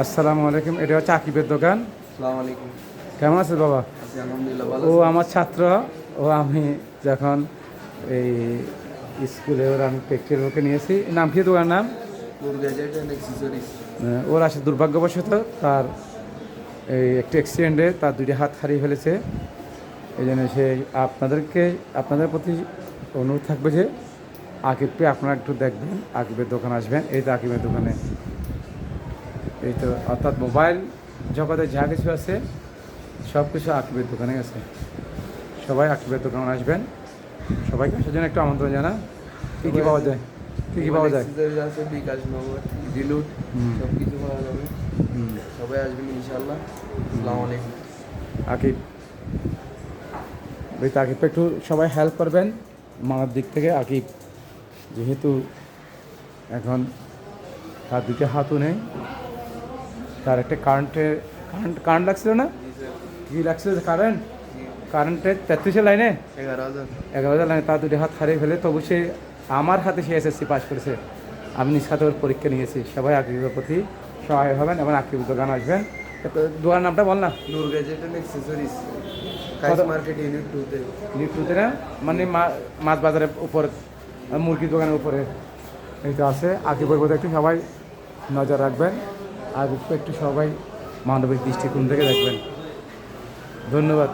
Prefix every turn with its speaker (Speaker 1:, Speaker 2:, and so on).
Speaker 1: আসসালামু আলাইকুম। এটা হচ্ছে আকিবের দোকান।
Speaker 2: আসসালামু আলাইকুম।
Speaker 1: কেমন আছিস বাবা?
Speaker 2: আছি আলহামদুলিল্লাহ, ভালো
Speaker 1: ও
Speaker 2: আছি।
Speaker 1: আমার ছাত্র। ও আমি যখন এই স্কুলে ওর আমি প্র্যাকটিক্যাল ওকে নিয়েছি। নাম কি দোকানের নাম?
Speaker 2: নূর গ্যাজেট অ্যান্ড অ্যাক্সেসরিজ।
Speaker 1: ওর আসলে দুর্ভাগ্যবশত তার এই একটি অ্যাক্সিডেন্টে তার দুইটি হাত হারিয়ে ফেলেছে। এই জন্য সে আপনাদের প্রতি অনুরোধ থাকবে যে আকিবকে আপনারা একটু দেখবেন, আকিবের দোকান আসবেন। এই তো আকিবের দোকানে, এই তো অর্থাৎ মোবাইল জগতে যা কিছু আছে সব কিছু আকিবের দোকানে আছে। সবাই আকিবের দোকানে আসবেন। সবাইকে আসার জন্য একটু আমন্ত্রণ জানা। কী কী পাওয়া যায়? কী কী পাওয়া যায়?
Speaker 2: অ্যাক্সেসরিজ আছে, বিকাশ নগর, ডিলুট, সব কিছু পাওয়া যাবে। সবাই আসবেন ইনশাআল্লাহ। আসসালামু আলাইকুম।
Speaker 1: আকিব, ওই তো আকিবকে একটু সবাই হেল্প করবেন মামার দিক থেকে। আকিব যেহেতু এখন তার দুটো হাতও নেই, তার একটা কারেন্ট লাগছিল না?
Speaker 2: জি স্যার।
Speaker 1: কী লাগছিল? কারেন্টের
Speaker 2: জি।
Speaker 1: 33-এর লাইনে
Speaker 2: 11,000।
Speaker 1: 11,000 লাইনে তার দুটো হাত হারিয়ে ফেলে। তবু সে আমার হাতে সে এসএসসি পাস করেছে। আমি নিজ হাতে ওর পরীক্ষা নিয়েছি। সবাই আকিবের প্রতি সহায় হবেন এবং আকিব দোকান আসবেন। দোকান নামটা বল না।
Speaker 2: Noor gadget and accessories, Kais market unit 2 তে।
Speaker 1: লিফটুতে না, মানে মাছ বাজারের উপর, মুরগির দোকানের উপরে এইটা আছে। আকিবের প্রতি একটু সবাই নজর রাখবেন। আর একটু সবাই মানবিক দৃষ্টিকোণ থেকে দেখবেন। ধন্যবাদ।